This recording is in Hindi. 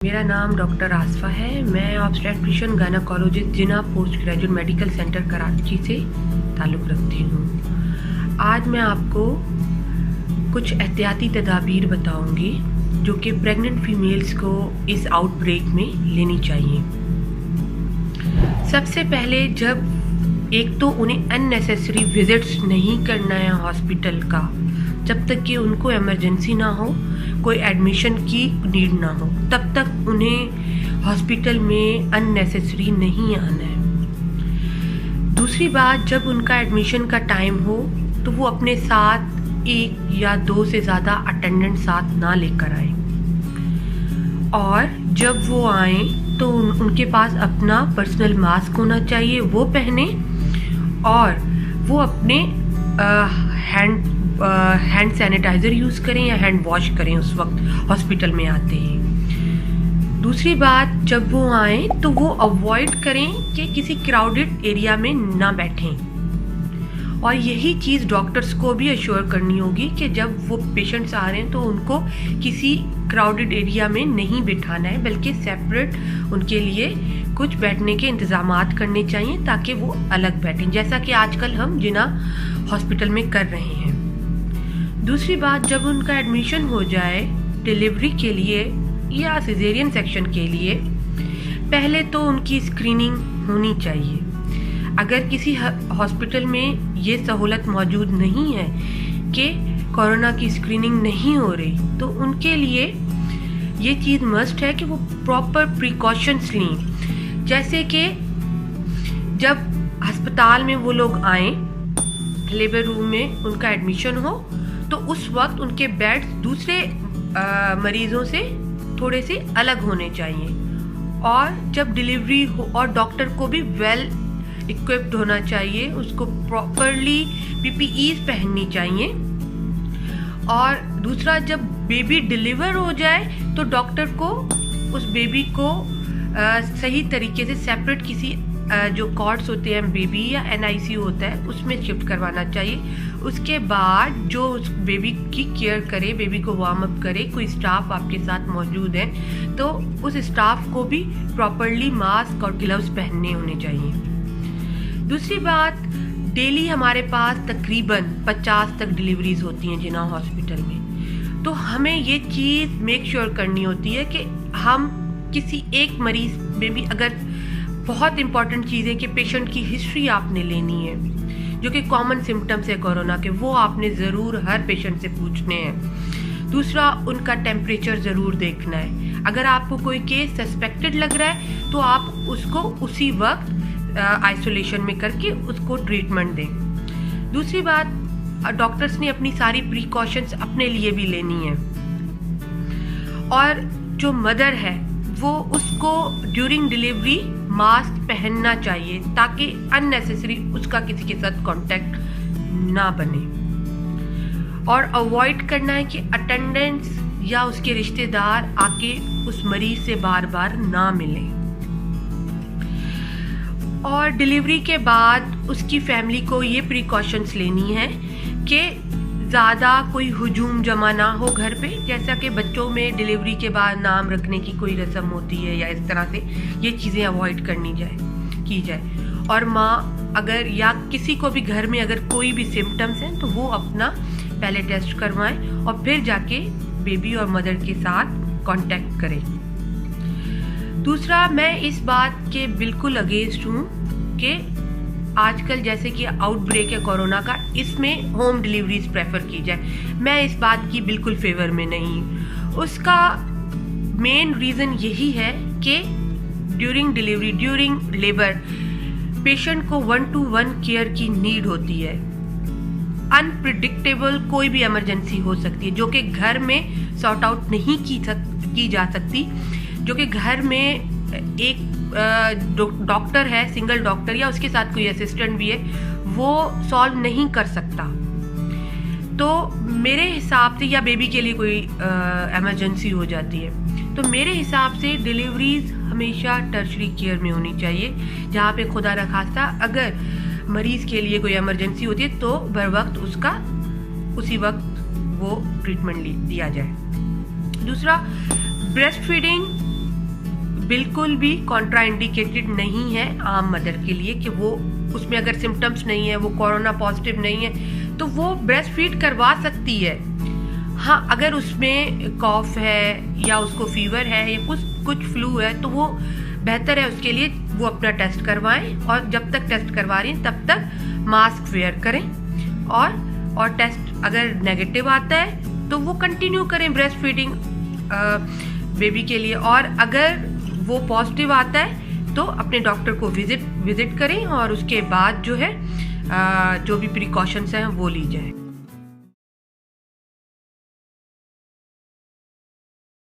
मेरा नाम डॉक्टर आसफा है। मैं obstetrician gynaecologist Jinnah post graduate medical centre Karachi से ताल्लुक़ रखती हूँ। आज मैं आपको कुछ एहतियाती तदाबीर बताऊँगी जो कि प्रेग्नेंट फीमेल्स को इस आउटब्रेक में लेनी चाहिए। सबसे पहले जब एक तो उन्हें अननेसेसरी विजिट्स नहीं करना है हॉस्पिटल का, जब तक कि उनको इमरजेंसी ना हो, कोई एडमिशन की नीड ना हो, तब तक उन्हें हॉस्पिटल में अननेसेसरी नहीं आना है। दूसरी बात, जब उनका एडमिशन का टाइम हो तो वो अपने साथ एक या दो से ज़्यादा अटेंडेंट साथ ना लेकर आए, और जब वो आए तो उनके पास अपना पर्सनल मास्क होना चाहिए, वो पहने, और वो अपने हैंड सैनिटाइज़र यूज़ करें या हैंड वॉश करें उस वक्त हॉस्पिटल में आते ही। दूसरी बात, जब वो आए तो वो अवॉइड करें कि किसी क्राउडेड एरिया में ना बैठें, और यही चीज़ डॉक्टर्स को भी अश्योर करनी होगी कि जब वो पेशेंट्स आ रहे हैं तो उनको किसी क्राउडेड एरिया में नहीं बिठाना है, बल्कि सेपरेट उनके लिए कुछ बैठने के इंतज़ामात करने चाहिए ताकि वो अलग बैठें, जैसा कि आजकल हम जिना हॉस्पिटल में कर रहे हैं। दूसरी बात, जब उनका एडमिशन हो जाए डिलीवरी के लिए या सिजेरियन सेक्शन के लिए, पहले तो उनकी स्क्रीनिंग होनी चाहिए। अगर किसी हॉस्पिटल में ये सहूलत मौजूद नहीं है कि कोरोना की स्क्रीनिंग नहीं हो रही, तो उनके लिए ये चीज़ मस्ट है कि वो प्रॉपर प्रिकॉशंस लें। जैसे कि जब अस्पताल में वो लोग आए, लेबर रूम में उनका एडमिशन हो, तो उस वक्त उनके बेड्स दूसरे मरीजों से थोड़े से अलग होने चाहिए, और जब डिलीवरी हो और डॉक्टर को भी वेल इक्विप्ड होना चाहिए, उसको प्रॉपरली पीपीईज पहननी चाहिए। और दूसरा, जब बेबी डिलीवर हो जाए तो डॉक्टर को उस बेबी को सही तरीके से सेपरेट किसी जो कॉर्ड्स होते हैं बेबी या एनआईसीयू होता है उसमें शिफ्ट करवाना चाहिए। उसके बाद जो उस बेबी की केयर करे, बेबी को वार्म अप करे, कोई स्टाफ आपके साथ मौजूद है तो उस स्टाफ को भी प्रॉपरली मास्क और ग्लव्स पहनने होने चाहिए। दूसरी बात, डेली हमारे पास तकरीबन 50 तक डिलीवरीज होती हैं जिना हॉस्पिटल में, तो हमें ये चीज़ मेक श्योर करनी होती है कि हम किसी एक मरीज में भी, अगर बहुत इंपॉर्टेंट चीज़ है कि पेशेंट की हिस्ट्री आपने लेनी है, जो कि कॉमन सिम्टम्स है कोरोना के, वो आपने ज़रूर हर पेशेंट से पूछने हैं। दूसरा, उनका टेम्परेचर ज़रूर देखना है। अगर आपको कोई केस सस्पेक्टेड लग रहा है तो आप उसको उसी वक्त आइसोलेशन में करके उसको ट्रीटमेंट दें। दूसरी बात, डॉक्टर्स ने अपनी सारी प्रिकॉशंस अपने लिए भी लेनी है, और जो मदर है वो उसको ड्यूरिंग डिलीवरी मास्क पहनना चाहिए ताकि अननेसेसरी उसका किसी के साथ कांटेक्ट ना बने, और अवॉइड करना है कि अटेंडेंट्स या उसके रिश्तेदार आके उस मरीज से बार बार ना मिलें। और डिलीवरी के बाद उसकी फैमिली को ये प्रिकॉशंस लेनी है कि ज़्यादा कोई हुजूम जमा ना हो घर पे, जैसा कि बच्चों में डिलीवरी के बाद नाम रखने की कोई रस्म होती है या इस तरह से, ये चीज़ें अवॉइड की जाए। और माँ अगर या किसी को भी घर में अगर कोई भी सिम्टम्स हैं तो वो अपना पहले टेस्ट करवाएं और फिर जाके बेबी और मदर के साथ कांटेक्ट करें। दूसरा, मैं इस बात के बिल्कुल अगेंस्ट हूँ कि आजकल जैसे कि आउटब्रेक है कोरोना का, इसमें होम डिलीवरीज प्रेफर की जाए। मैं इस बात की बिल्कुल फेवर में नहीं। उसका मेन रीज़न यही है कि during delivery, during labour, patient को 1-to-1 केयर की नीड होती है। अनप्रिडिक्टेबल कोई भी इमरजेंसी हो सकती है जो कि घर में सॉर्ट आउट नहीं की जा सकती, जो कि घर में एक डॉक्टर है, सिंगल डॉक्टर या उसके साथ कोई असिस्टेंट भी है, वो सॉल्व नहीं कर सकता। तो मेरे हिसाब से, या बेबी के लिए कोई इमरजेंसी हो जाती है, तो मेरे हिसाब से डिलीवरीज हमेशा टर्शरी केयर में होनी चाहिए, जहाँ पे खुदा न खास्ता अगर मरीज के लिए कोई इमरजेंसी होती है तो बर वक्त उसका उसी वक्त वो ट्रीटमेंट दिया जाए। दूसरा, ब्रेस्ट फीडिंग बिल्कुल भी कॉन्ट्राइंडिकेटेड नहीं है आम मदर के लिए कि वो उसमें अगर सिम्टम्स नहीं है, वो कोरोना पॉजिटिव नहीं है, तो वो ब्रेस्ट फीड करवा सकती है। हाँ, अगर उसमें कॉफ है या उसको फीवर है या कुछ फ्लू है तो वो बेहतर है उसके लिए वो अपना टेस्ट करवाएं, और जब तक टेस्ट करवा रही हैं तब तक मास्क वेयर करें, और टेस्ट अगर नेगेटिव आता है तो वो कंटिन्यू करें ब्रेस्ट फीडिंग बेबी के लिए, और अगर वो पॉजिटिव आता है तो अपने डॉक्टर को विजिट करें और उसके बाद जो है जो भी प्रिकॉशंस हैं वो ली जाए।